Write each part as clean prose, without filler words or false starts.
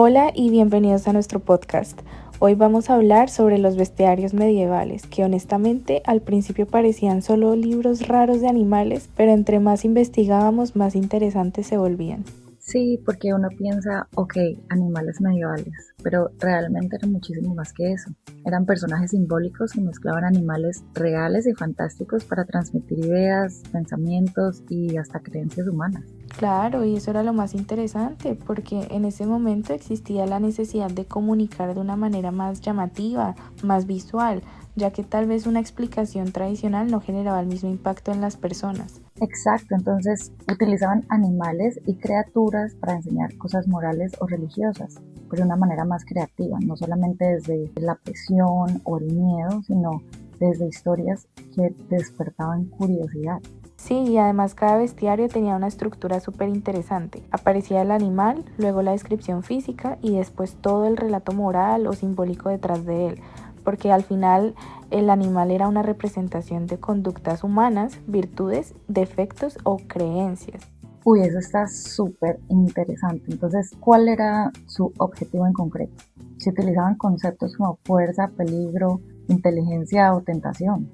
Hola y bienvenidos a nuestro podcast. Hoy vamos a hablar sobre los bestiarios medievales, que honestamente al principio parecían solo libros raros de animales, pero entre más investigábamos, más interesantes se volvían. Sí, porque uno piensa, ok, animales medievales, pero realmente eran muchísimo más que eso. Eran personajes simbólicos que mezclaban animales reales y fantásticos para transmitir ideas, pensamientos y hasta creencias humanas. Claro, y eso era lo más interesante, porque en ese momento existía la necesidad de comunicar de una manera más llamativa, más visual, ya que tal vez una explicación tradicional no generaba el mismo impacto en las personas. Exacto, entonces utilizaban animales y criaturas para enseñar cosas morales o religiosas, pero de una manera más creativa, no solamente desde la presión o el miedo, sino desde historias que despertaban curiosidad. Sí, y además cada bestiario tenía una estructura súper interesante. Aparecía el animal, luego la descripción física y después todo el relato moral o simbólico detrás de él, porque al final el animal era una representación de conductas humanas, virtudes, defectos o creencias. Uy, eso está súper interesante. Entonces, ¿cuál era su objetivo en concreto? Se utilizaban conceptos como fuerza, peligro, inteligencia o tentación.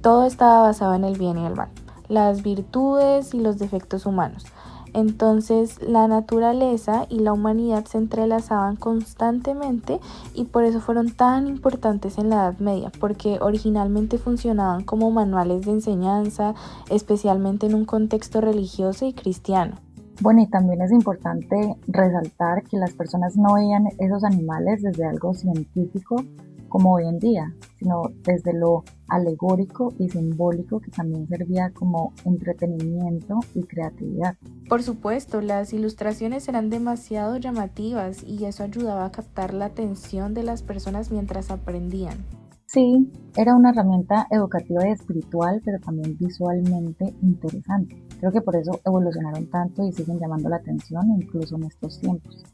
Todo estaba basado en el bien y el mal, las virtudes y los defectos humanos. Entonces la naturaleza y la humanidad se entrelazaban constantemente y por eso fueron tan importantes en la Edad Media, porque originalmente funcionaban como manuales de enseñanza, especialmente en un contexto religioso y cristiano. Bueno, y también es importante resaltar que las personas no veían esos animales desde algo científico como hoy en día, sino desde lo alegórico y simbólico que también servía como entretenimiento y creatividad. Por supuesto, las ilustraciones eran demasiado llamativas y eso ayudaba a captar la atención de las personas mientras aprendían. Sí, era una herramienta educativa y espiritual, pero también visualmente interesante. Creo que por eso evolucionaron tanto y siguen llamando la atención incluso en estos tiempos.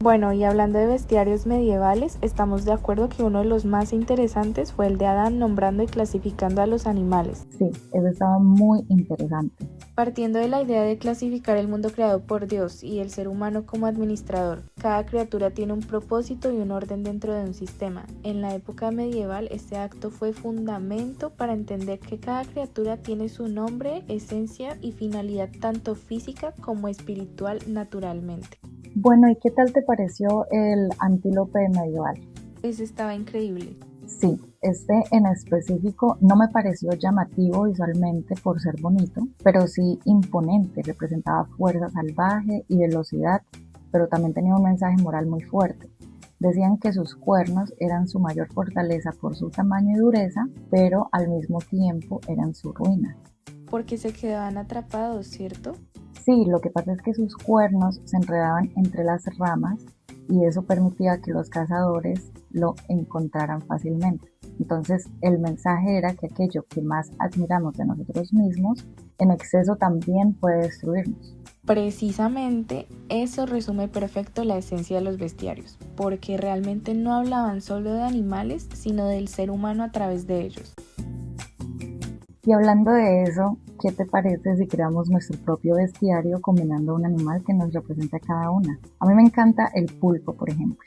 Bueno, y hablando de bestiarios medievales, estamos de acuerdo que uno de los más interesantes fue el de Adán nombrando y clasificando a los animales. Sí, eso estaba muy interesante. Partiendo de la idea de clasificar el mundo creado por Dios y el ser humano como administrador, cada criatura tiene un propósito y un orden dentro de un sistema. En la época medieval, este acto fue fundamento para entender que cada criatura tiene su nombre, esencia y finalidad tanto física como espiritual naturalmente. Bueno, ¿y qué tal te pareció el antílope medieval? Eso estaba increíble. Sí, este en específico no me pareció llamativo visualmente por ser bonito, pero sí imponente, representaba fuerza salvaje y velocidad, pero también tenía un mensaje moral muy fuerte. Decían que sus cuernos eran su mayor fortaleza por su tamaño y dureza, pero al mismo tiempo eran su ruina. Porque se quedaban atrapados, ¿cierto? Sí, lo que pasa es que sus cuernos se enredaban entre las ramas y eso permitía que los cazadores lo encontraran fácilmente. Entonces, el mensaje era que aquello que más admiramos de nosotros mismos, en exceso también puede destruirnos. Precisamente eso resume perfecto la esencia de los bestiarios, porque realmente no hablaban solo de animales, sino del ser humano a través de ellos. Y hablando de eso, ¿qué te parece si creamos nuestro propio bestiario combinando un animal que nos represente a cada una? A mí me encanta el pulpo, por ejemplo.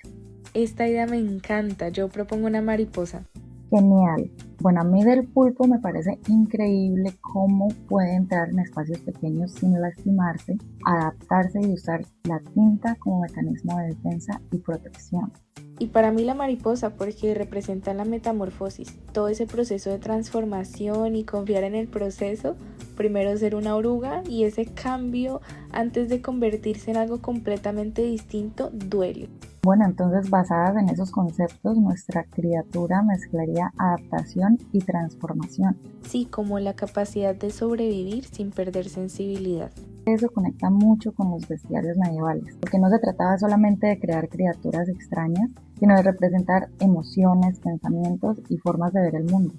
Esta idea me encanta, yo propongo una mariposa. Genial. Bueno, a mí del pulpo me parece increíble cómo puede entrar en espacios pequeños sin lastimarse, adaptarse y usar la tinta como mecanismo de defensa y protección. Y para mí la mariposa porque representa la metamorfosis, todo ese proceso de transformación y confiar en el proceso, primero ser una oruga y ese cambio antes de convertirse en algo completamente distinto duele. Bueno, entonces basadas en esos conceptos, nuestra criatura mezclaría adaptación y transformación. Sí, como la capacidad de sobrevivir sin perder sensibilidad. Eso conecta mucho con los bestiarios medievales, porque no se trataba solamente de crear criaturas extrañas, sino de representar emociones, pensamientos y formas de ver el mundo.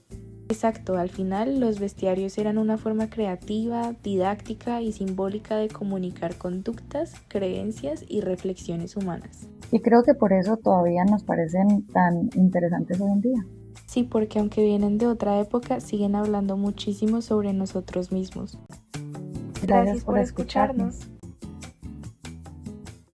Exacto, al final los bestiarios eran una forma creativa, didáctica y simbólica de comunicar conductas, creencias y reflexiones humanas. Y creo que por eso todavía nos parecen tan interesantes hoy en día. Sí, porque aunque vienen de otra época, siguen hablando muchísimo sobre nosotros mismos. Gracias Gracias por por escucharnos. escucharnos.